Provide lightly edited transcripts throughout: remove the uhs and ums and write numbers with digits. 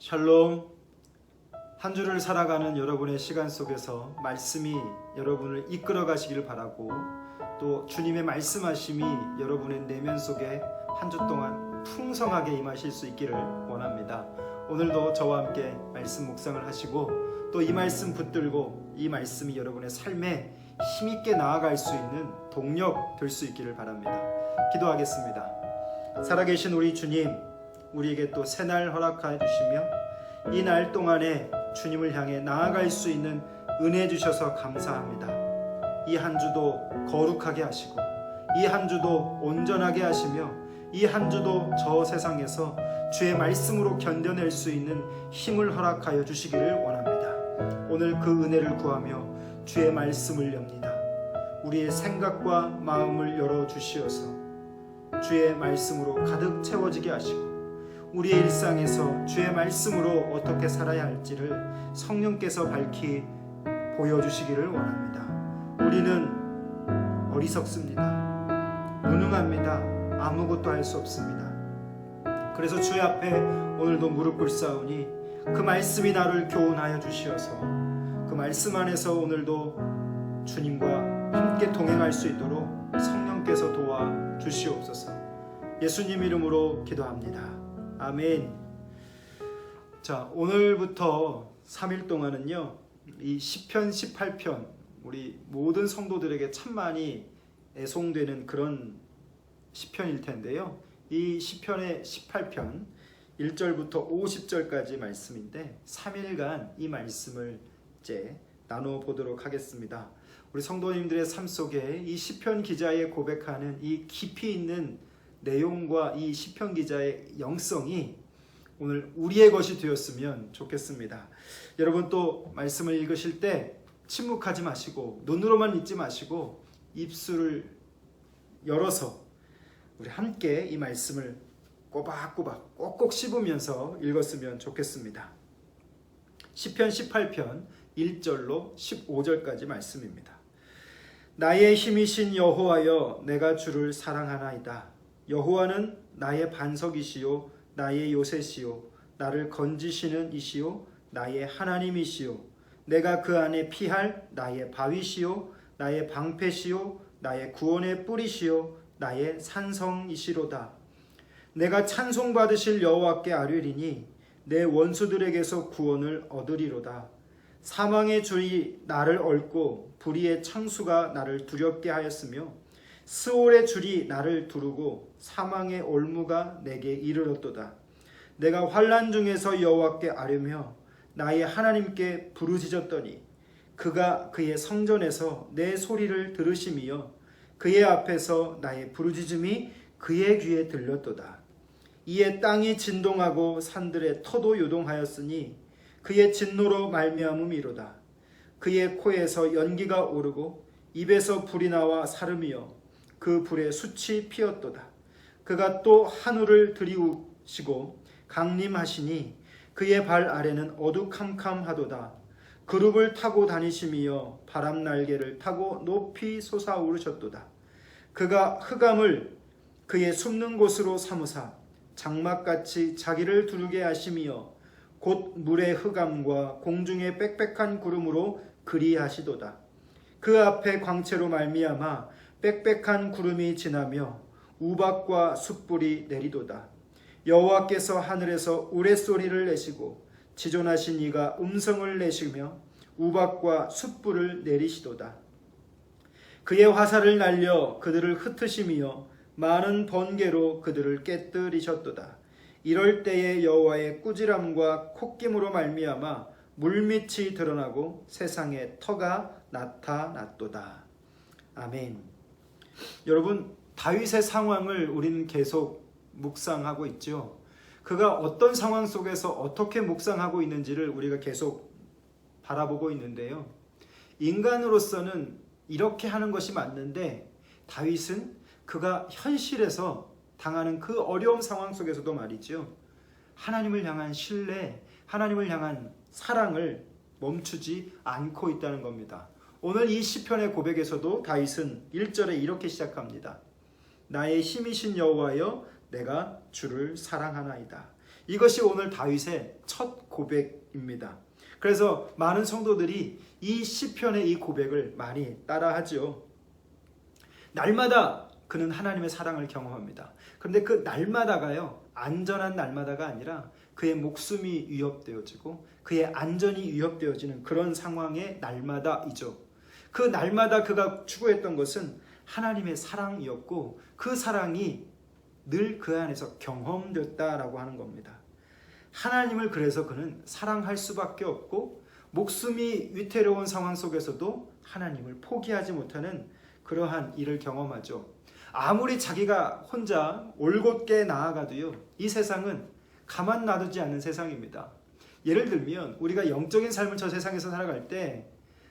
샬롬. 한 주를 살아가는 여러분의 시간 속에서 말씀이 여러분을 이끌어 가시기를 바라고, 또 주님의 말씀하심이 여러분의 내면 속에 한 주 동안 풍성하게 임하실 수 있기를 원합니다. 오늘도 저와 함께 말씀 묵상을 하시고, 또 이 말씀 붙들고 이 말씀이 여러분의 삶에 힘있게 나아갈 수 있는 동력 될 수 있기를 바랍니다. 기도하겠습니다. 살아계신 우리 주님, 우리에게 또 새날 허락하여 주시며 이 날 동안에 주님을 향해 나아갈 수 있는 은혜 주셔서 감사합니다. 이 한 주도 거룩하게 하시고, 이 한 주도 온전하게 하시며, 이 한 주도 저 세상에서 주의 말씀으로 견뎌낼 수 있는 힘을 허락하여 주시기를 원합니다. 오늘 그 은혜를 구하며 주의 말씀을 엽니다. 우리의 생각과 마음을 열어주시어서 주의 말씀으로 가득 채워지게 하시고, 우리의 일상에서 주의 말씀으로 어떻게 살아야 할지를 성령께서 밝히 보여주시기를 원합니다. 우리는 어리석습니다. 무능합니다. 아무것도 할 수 없습니다. 그래서 주의 앞에 오늘도 무릎 꿇사오니 그 말씀이 나를 교훈하여 주시어서 그 말씀 안에서 오늘도 주님과 함께 동행할 수 있도록 성령께서 도와 주시옵소서. 예수님 이름으로 기도합니다. 아멘. 자, 오늘부터 3일 동안은요, 이 시편 18편, 우리 모든 성도들에게 참 많이 애송되는 그런 시편일 텐데요. 이 시편의 18편 1절부터 50절까지 말씀인데 3일간 이 말씀을 이제 나눠보도록 하겠습니다. 우리 성도님들의 삶 속에 이 시편 기자의 고백하는 이 깊이 있는 내용과 이 시편 기자의 영성이 오늘 우리의 것이 되었으면 좋겠습니다. 여러분, 또 말씀을 읽으실 때 침묵하지 마시고, 눈으로만 읽지 마시고 입술을 열어서 우리 함께 이 말씀을 꼬박꼬박 꼭꼭 씹으면서 읽었으면 좋겠습니다. 시편 18편 1절로 15절까지 말씀입니다. 나의 힘이신 여호와여, 내가 주를 사랑하나이다. 여호와는 나의 반석이시요 나의 요새시요 나를 건지시는 이시요 나의 하나님이시요 내가 그 안에 피할 나의 바위시요 나의 방패시요 나의 구원의 뿌리시요 나의 산성이시로다. 내가 찬송받으실 여호와께 아뢰리니 내 원수들에게서 구원을 얻으리로다. 사망의 줄이 나를 얽고 불의의 창수가 나를 두렵게 하였으며 스올의 줄이 나를 두르고 사망의 올무가 내게 이르렀도다. 내가 환난 중에서 여호와께 아뢰며 나의 하나님께 부르짖었더니 그가 그의 성전에서 내 소리를 들으시며 그의 앞에서 나의 부르짖음이 그의 귀에 들렸도다. 이에 땅이 진동하고 산들의 터도 요동하였으니 그의 진노로 말미암음이로다. 그의 코에서 연기가 오르고 입에서 불이 나와 사름이여 그 불에 숯이 피었도다. 그가 또 하늘을 들이우시고 강림하시니 그의 발 아래는 어두캄캄하도다. 그룹을 타고 다니시며 바람 날개를 타고 높이 솟아오르셨도다. 그가 흑암을 그의 숨는 곳으로 삼으사 장막같이 자기를 두르게 하시며 곧 물의 흑암과 공중의 빽빽한 구름으로 그리하시도다. 그 앞에 광채로 말미암아 빽빽한 구름이 지나며 우박과 숯불이 내리도다. 여호와께서 하늘에서 우레소리를 내시고 지존하신 이가 음성을 내시며 우박과 숯불을 내리시도다. 그의 화살을 날려 그들을 흩으시며 많은 번개로 그들을 깨뜨리셨도다. 이럴 때에 여호와의 꾸지람과 콧김으로 말미암아 물밑이 드러나고 세상에 터가 나타났도다. 아멘. 여러분, 다윗의 상황을 우리는 계속 묵상하고 있죠. 그가 어떤 상황 속에서 어떻게 묵상하고 있는지를 우리가 계속 바라보고 있는데요. 인간으로서는 이렇게 하는 것이 맞는데 다윗은 그가 현실에서 당하는 그 어려운 상황 속에서도 말이죠, 하나님을 향한 신뢰, 하나님을 향한 사랑을 멈추지 않고 있다는 겁니다. 오늘 이 시편의 고백에서도 다윗은 1절에 이렇게 시작합니다. 나의 힘이신 여호와여, 내가 주를 사랑하나이다. 이것이 오늘 다윗의 첫 고백입니다. 그래서 많은 성도들이 이 시편의 이 고백을 많이 따라하죠. 날마다 그는 하나님의 사랑을 경험합니다. 그런데 그 날마다가요, 안전한 날마다가 아니라 그의 목숨이 위협되어지고 그의 안전이 위협되어지는 그런 상황의 날마다이죠. 그 날마다 그가 추구했던 것은 하나님의 사랑이었고 그 사랑이 늘 그 안에서 경험됐다라고 하는 겁니다. 하나님을 그래서 그는 사랑할 수밖에 없고 목숨이 위태로운 상황 속에서도 하나님을 포기하지 못하는 그러한 일을 경험하죠. 아무리 자기가 혼자 올곧게 나아가도요, 이 세상은 가만 놔두지 않는 세상입니다. 예를 들면 우리가 영적인 삶을 저 세상에서 살아갈 때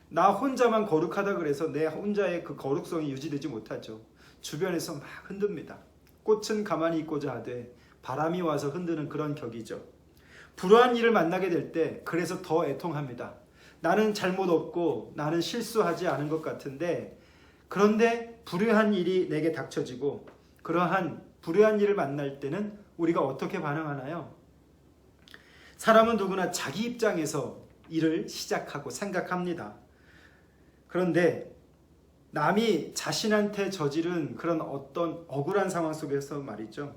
나 혼자만 거룩하다 그래서 내 혼자의 그 거룩성이 유지되지 못하죠. 주변에서 막 흔듭니다. 꽃은 가만히 있고자 하되 바람이 와서 흔드는 그런 격이죠. 불우한 일을 만나게 될 때 그래서 더 애통합니다. 나는 잘못 없고 나는 실수하지 않은 것 같은데, 그런데 불우한 일이 내게 닥쳐지고 그러한 불우한 일을 만날 때는 우리가 어떻게 반응하나요? 사람은 누구나 자기 입장에서 일을 시작하고 생각합니다. 그런데 남이 자신한테 저지른 그런 어떤 억울한 상황 속에서 말이죠,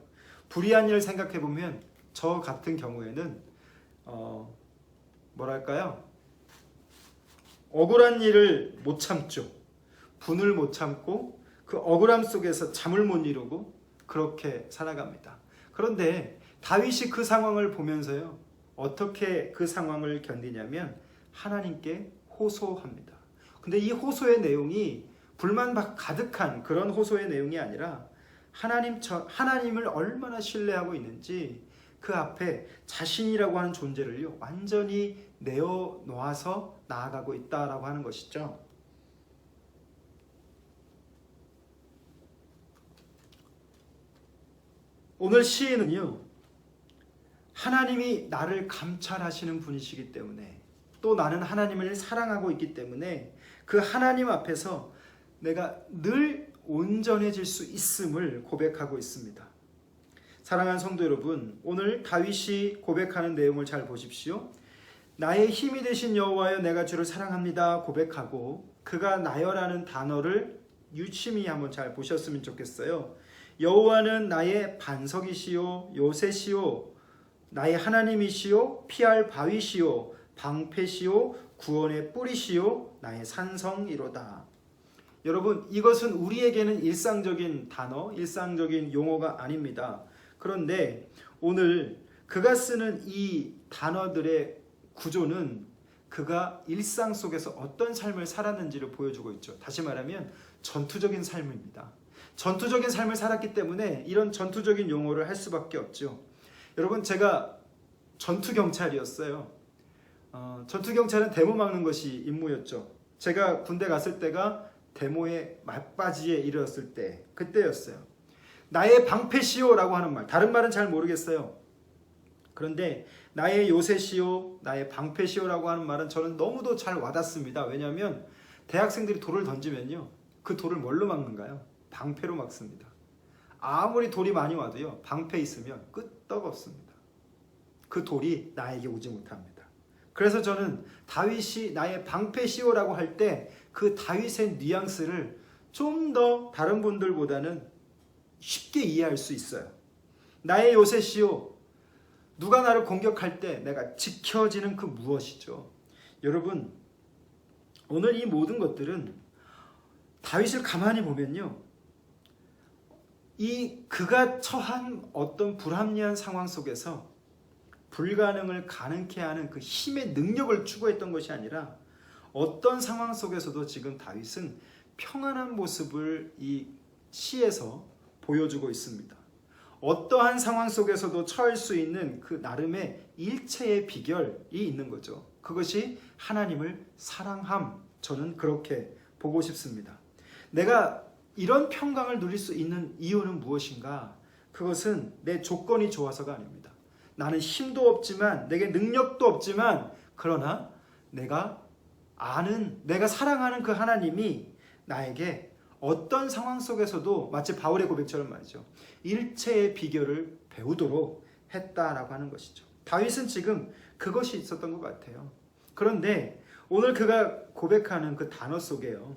불의한 일을 생각해 보면 저 같은 경우에는 뭐랄까요? 억울한 일을 못 참죠. 분을 못 참고 그 억울함 속에서 잠을 못 이루고 그렇게 살아갑니다. 그런데 다윗이 그 상황을 보면서요, 어떻게 그 상황을 견디냐면 하나님께 호소합니다. 근데 이 호소의 내용이 불만 가득한 그런 호소의 내용이 아니라 하나님을 얼마나 신뢰하고 있는지 그 앞에 자신이라고 하는 존재를요, 완전히 내어놓아서 나아가고 있다라고 하는 것이죠. 오늘 시인은요, 하나님이 나를 감찰하시는 분이시기 때문에, 또 나는 하나님을 사랑하고 있기 때문에 그 하나님 앞에서 내가 늘 온전해질 수 있음을 고백하고 있습니다. 사랑하는 성도 여러분, 오늘 다윗이 고백하는 내용을 잘 보십시오. 나의 힘이 되신 여호와여, 내가 주를 사랑합니다 고백하고, 그가 나여라는 단어를 유심히 한번 잘 보셨으면 좋겠어요. 여호와는 나의 반석이시요 요새시요 나의 하나님이시요 피할 바위시요 방패시요 구원의 뿌리시요 나의 산성이로다. 여러분, 이것은 우리에게는 일상적인 단어, 일상적인 용어가 아닙니다. 그런데 오늘 그가 쓰는 이 단어들의 구조는 그가 일상 속에서 어떤 삶을 살았는지를 보여주고 있죠. 다시 말하면 전투적인 삶입니다. 전투적인 삶을 살았기 때문에 이런 전투적인 용어를 할 수밖에 없죠. 여러분, 제가 전투경찰이었어요. 전투경찰은 데모 막는 것이 임무였죠. 제가 군대 갔을 때가 데모의 막바지에 이르렀을 때, 그때였어요. 나의 방패시오라고 하는 말, 다른 말은 잘 모르겠어요. 그런데 나의 요새시오, 나의 방패시오라고 하는 말은 저는 너무도 잘 와닿습니다. 왜냐하면 대학생들이 돌을 던지면요, 그 돌을 뭘로 막는가요? 방패로 막습니다. 아무리 돌이 많이 와도요, 방패 있으면 끄떡없습니다. 그 돌이 나에게 오지 못합니다. 그래서 저는 다윗이 나의 방패시오라고 할 때 그 다윗의 뉘앙스를 좀 더 다른 분들보다는 쉽게 이해할 수 있어요. 나의 요새시오, 누가 나를 공격할 때 내가 지켜지는 그 무엇이죠. 여러분, 오늘 이 모든 것들은 다윗을 가만히 보면요, 그가 처한 어떤 불합리한 상황 속에서 불가능을 가능케 하는 그 힘의 능력을 추구했던 것이 아니라, 어떤 상황 속에서도 지금 다윗은 평안한 모습을 이 시에서 보여주고 있습니다. 어떠한 상황 속에서도 처할 수 있는 그 나름의 일체의 비결이 있는 거죠. 그것이 하나님을 사랑함, 저는 그렇게 보고 싶습니다. 내가 이런 평강을 누릴 수 있는 이유는 무엇인가? 그것은 내 조건이 좋아서가 아닙니다. 나는 힘도 없지만, 내게 능력도 없지만, 그러나 내가 사랑하는 그 하나님이 나에게 어떤 상황 속에서도 마치 바울의 고백처럼 말이죠, 일체의 비결을 배우도록 했다라고 하는 것이죠. 다윗은 지금 그것이 있었던 것 같아요. 그런데 오늘 그가 고백하는 그 단어 속에요,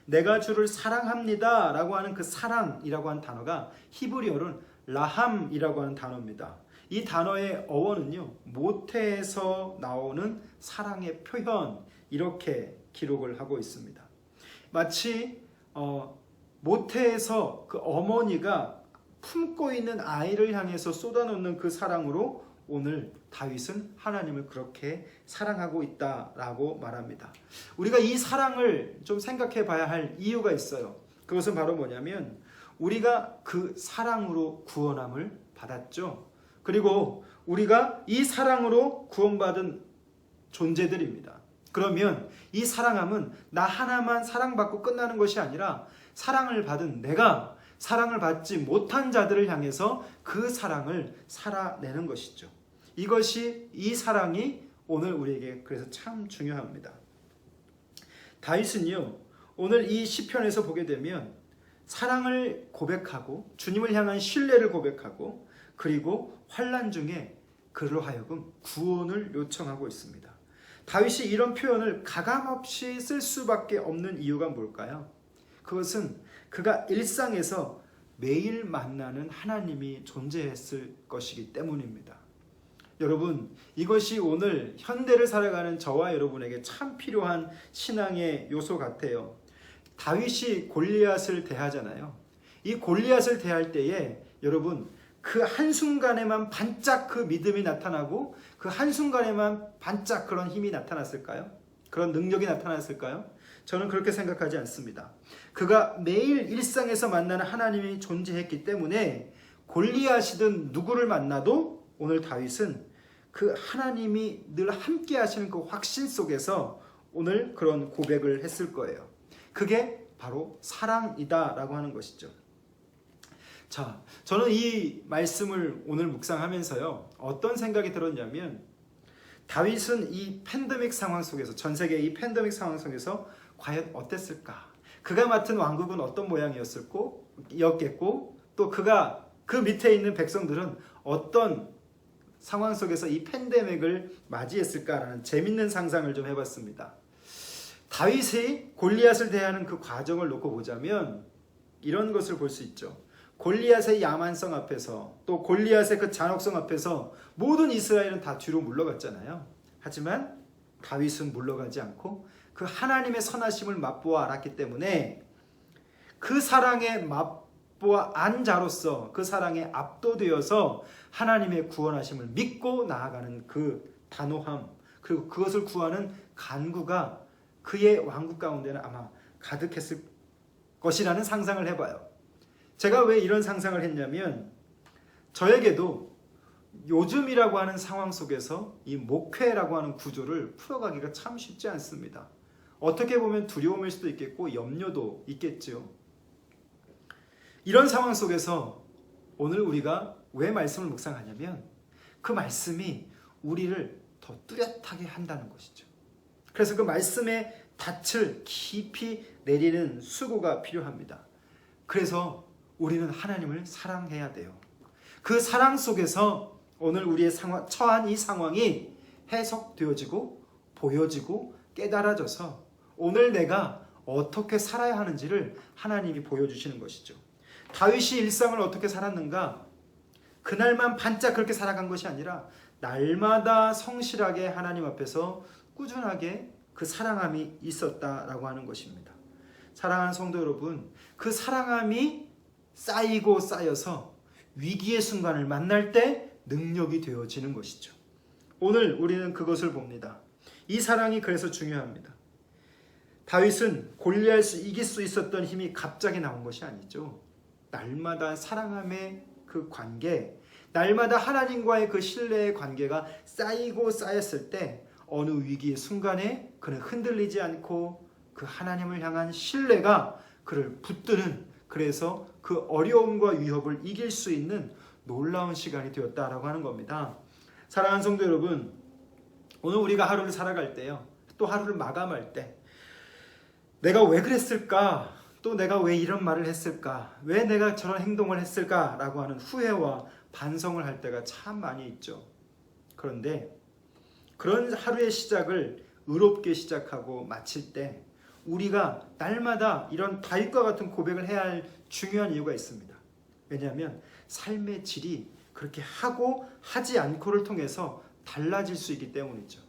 내가 주를 사랑합니다 라고 하는 그 사랑이라고 하는 단어가 히브리어로는 라함이라고 하는 단어입니다. 이 단어의 어원은요, 모태에서 나오는 사랑의 표현, 이렇게 기록을 하고 있습니다. 마치 모태에서 그 어머니가 품고 있는 아이를 향해서 쏟아놓는 그 사랑으로 오늘 다윗은 하나님을 그렇게 사랑하고 있다라고 말합니다. 우리가 이 사랑을 좀 생각해 봐야 할 이유가 있어요. 그것은 바로 뭐냐면 우리가 그 사랑으로 구원함을 받았죠. 그리고 우리가 이 사랑으로 구원받은 존재들입니다. 그러면 이 사랑함은 나 하나만 사랑받고 끝나는 것이 아니라 사랑을 받은 내가 사랑을 받지 못한 자들을 향해서 그 사랑을 살아내는 것이죠. 이것이, 이 사랑이 오늘 우리에게 그래서 참 중요합니다. 다윗은요, 오늘 이 시편에서 보게 되면 사랑을 고백하고 주님을 향한 신뢰를 고백하고 그리고 환난 중에 그로 하여금 구원을 요청하고 있습니다. 다윗이 이런 표현을 가감없이 쓸 수밖에 없는 이유가 뭘까요? 그것은 그가 일상에서 매일 만나는 하나님이 존재했을 것이기 때문입니다. 여러분, 이것이 오늘 현대를 살아가는 저와 여러분에게 참 필요한 신앙의 요소 같아요. 다윗이 골리앗을 대하잖아요. 이 골리앗을 대할 때에 여러분, 그 한순간에만 반짝 그 믿음이 나타나고 그 한순간에만 반짝 그런 힘이 나타났을까요? 그런 능력이 나타났을까요? 저는 그렇게 생각하지 않습니다. 그가 매일 일상에서 만나는 하나님이 존재했기 때문에 골리앗이든 누구를 만나도 오늘 다윗은 그 하나님이 늘 함께 하시는 그 확신 속에서 오늘 그런 고백을 했을 거예요. 그게 바로 사랑이다라고 하는 것이죠. 자, 저는 이 말씀을 오늘 묵상하면서요, 어떤 생각이 들었냐면 다윗은 이 팬데믹 상황 속에서, 전 세계 이 팬데믹 상황 속에서 과연 어땠을까? 그가 맡은 왕국은 어떤 모양이었겠고 또 그가 그 밑에 있는 백성들은 어떤 상황 속에서 이 팬데믹을 맞이했을까라는 재밌는 상상을 좀 해봤습니다. 다윗이 골리앗을 대하는 그 과정을 놓고 보자면 이런 것을 볼 수 있죠. 골리앗의 야만성 앞에서 또 골리앗의 그 잔혹성 앞에서 모든 이스라엘은 다 뒤로 물러갔잖아요. 하지만 다윗은 물러가지 않고 그 하나님의 선하심을 맛보아 알았기 때문에 그 사랑에 맛보아 안 자로서 그 사랑에 압도되어서 하나님의 구원하심을 믿고 나아가는 그 단호함, 그리고 그것을 구하는 간구가 그의 왕국 가운데는 아마 가득했을 것이라는 상상을 해봐요. 제가 왜 이런 상상을 했냐면 저에게도 요즘이라고 하는 상황 속에서 이 목회라고 하는 구조를 풀어가기가 참 쉽지 않습니다. 어떻게 보면 두려움일 수도 있겠고 염려도 있겠죠. 이런 상황 속에서 오늘 우리가 왜 말씀을 묵상하냐면 그 말씀이 우리를 더 뚜렷하게 한다는 것이죠. 그래서 그 말씀의 닻을 깊이 내리는 수고가 필요합니다. 그래서 우리는 하나님을 사랑해야 돼요. 그 사랑 속에서 오늘 우리의 처한 이 상황이 해석되어지고 보여지고 깨달아져서 오늘 내가 어떻게 살아야 하는지를 하나님이 보여주시는 것이죠. 다윗이 일상을 어떻게 살았는가? 그날만 반짝 그렇게 살아간 것이 아니라 날마다 성실하게 하나님 앞에서 꾸준하게 그 사랑함이 있었다라고 하는 것입니다. 사랑하는 성도 여러분, 그 사랑함이 쌓이고 쌓여서 위기의 순간을 만날 때 능력이 되어지는 것이죠. 오늘 우리는 그것을 봅니다. 이 사랑이 그래서 중요합니다. 다윗은 골리앗을 이길 수 있었던 힘이 갑자기 나온 것이 아니죠. 날마다 사랑함의 그 관계, 날마다 하나님과의 그 신뢰의 관계가 쌓이고 쌓였을 때 어느 위기의 순간에 그는 흔들리지 않고 그 하나님을 향한 신뢰가 그를 붙드는, 그래서 그 어려움과 위협을 이길 수 있는 놀라운 시간이 되었다라고 하는 겁니다. 사랑하는 성도 여러분, 오늘 우리가 하루를 살아갈 때요, 또 하루를 마감할 때 내가 왜 그랬을까? 또 내가 왜 이런 말을 했을까? 왜 내가 저런 행동을 했을까? 라고 하는 후회와 반성을 할 때가 참 많이 있죠. 그런데 그런 하루의 시작을 의롭게 시작하고 마칠 때 우리가 날마다 이런 다윗과 같은 고백을 해야 할 중요한 이유가 있습니다. 왜냐하면 삶의 질이 그렇게 하고 하지 않고를 통해서 달라질 수 있기 때문이죠.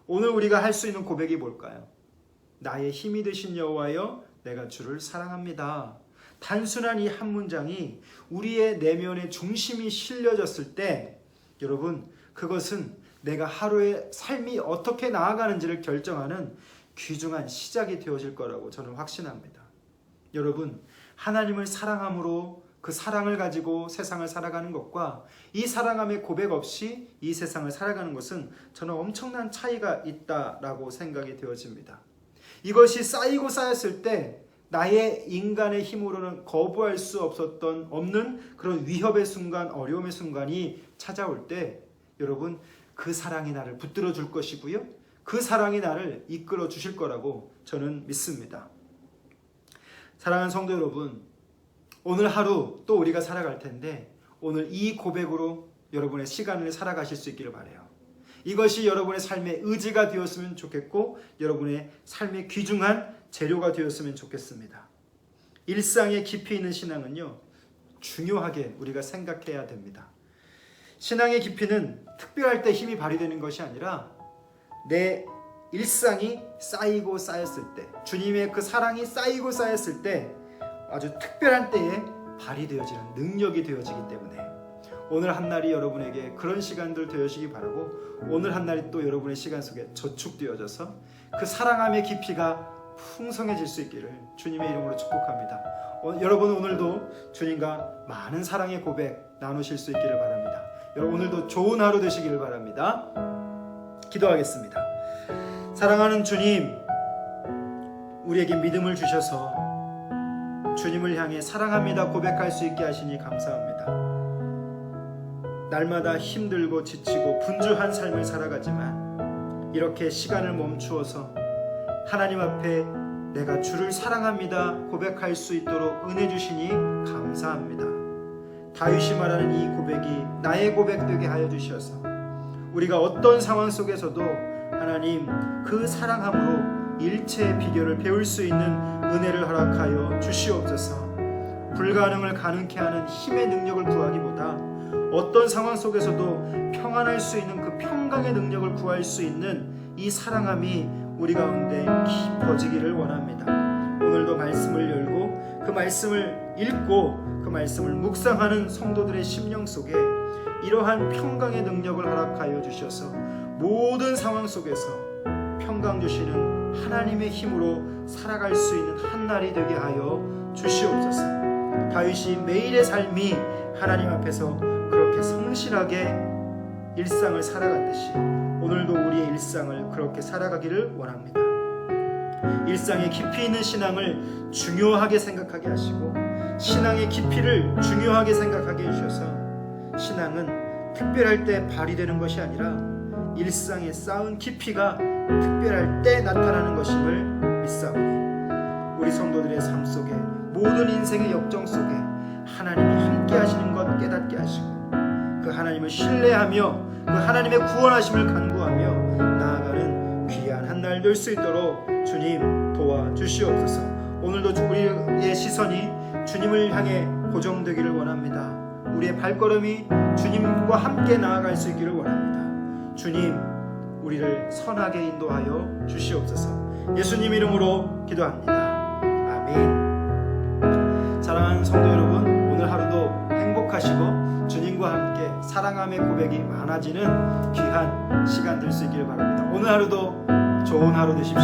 오늘 우리가 할 수 있는 고백이 뭘까요? 나의 힘이 되신 여호와여, 내가 주를 사랑합니다. 단순한 이 한 문장이 우리의 내면의 중심이 실려졌을 때 여러분, 그것은 내가 하루의 삶이 어떻게 나아가는지를 결정하는 귀중한 시작이 되어질 거라고 저는 확신합니다. 여러분, 하나님을 사랑함으로 그 사랑을 가지고 세상을 살아가는 것과 이 사랑함의 고백 없이 이 세상을 살아가는 것은 저는 엄청난 차이가 있다라고 생각이 되어집니다. 이것이 쌓이고 쌓였을 때 나의 인간의 힘으로는 거부할 수 없는 그런 위협의 순간, 어려움의 순간이 찾아올 때 여러분, 그 사랑이 나를 붙들어 줄 것이고요, 그 사랑이 나를 이끌어 주실 거라고 저는 믿습니다. 사랑하는 성도 여러분, 오늘 하루 또 우리가 살아갈 텐데 오늘 이 고백으로 여러분의 시간을 살아가실 수 있기를 바라요. 이것이 여러분의 삶의 의지가 되었으면 좋겠고 여러분의 삶의 귀중한 재료가 되었으면 좋겠습니다. 일상에 깊이 있는 신앙은요, 중요하게 우리가 생각해야 됩니다. 신앙의 깊이는 특별할 때 힘이 발휘되는 것이 아니라 내 일상이 쌓이고 쌓였을 때, 주님의 그 사랑이 쌓이고 쌓였을 때 아주 특별한 때에 발휘되어지는 능력이 되어지기 때문에 오늘 한 날이 여러분에게 그런 시간들 되어지기 바라고, 오늘 한 날이 또 여러분의 시간 속에 저축되어져서 그 사랑함의 깊이가 풍성해질 수 있기를 주님의 이름으로 축복합니다. 여러분, 오늘도 주님과 많은 사랑의 고백 나누실 수 있기를 바랍니다. 여러분, 오늘도 좋은 하루 되시기를 바랍니다. 기도하겠습니다. 사랑하는 주님, 우리에게 믿음을 주셔서 주님을 향해 사랑합니다 고백할 수 있게 하시니 감사합니다. 날마다 힘들고 지치고 분주한 삶을 살아가지만 이렇게 시간을 멈추어서 하나님 앞에 내가 주를 사랑합니다 고백할 수 있도록 은혜 주시니 감사합니다. 다윗이 말하는 이 고백이 나의 고백 되게 하여 주셔서 우리가 어떤 상황 속에서도 하나님 그 사랑함으로 일체의 비결을 배울 수 있는 은혜를 허락하여 주시옵소서. 불가능을 가능케 하는 힘의 능력을 구하기보다 어떤 상황 속에서도 평안할 수 있는 그 평강의 능력을 구할 수 있는 이 사랑함이 우리 가운데 깊어지기를 원합니다. 오늘도 말씀을 열고 그 말씀을 읽고 그 말씀을 묵상하는 성도들의 심령 속에 이러한 평강의 능력을 허락하여 주셔서 모든 상황 속에서 평강 주시는 하나님의 힘으로 살아갈 수 있는 한 날이 되게 하여 주시옵소서. 다윗이 매일의 삶이 하나님 앞에서 그렇게 성실하게 일상을 살아갔듯이 오늘도 우리의 일상을 그렇게 살아가기를 원합니다. 일상의 깊이 있는 신앙을 중요하게 생각하게 하시고 신앙의 깊이를 중요하게 생각하게 해주셔서 신앙은 특별할 때 발휘되는 것이 아니라 일상에 쌓은 깊이가 특별할 때 나타나는 것임을 믿사오니 우리 성도들의 삶 속에 모든 인생의 역정 속에 하나님이 함께 하시는 것 깨닫게 하시고 그 하나님을 신뢰하며 그 하나님의 구원하심을 간구하며 나아가는 귀한 한 날 될 수 있도록 주님 도와주시옵소서. 오늘도 우리의 시선이 주님을 향해 고정되기를 원합니다. 우리의 발걸음이 주님과 함께 나아갈 수 있기를 원합니다. 주님, 우리를 선하게 인도하여 주시옵소서. 예수님 이름으로 기도합니다. 아멘. 사랑하는 성도 여러분, 오늘 하루도 행복하시고 주님과 함께 사랑함의 고백이 많아지는 귀한 시간 될 수 있기를 바랍니다. 오늘 하루도 좋은 하루 되십시오.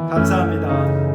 감사합니다.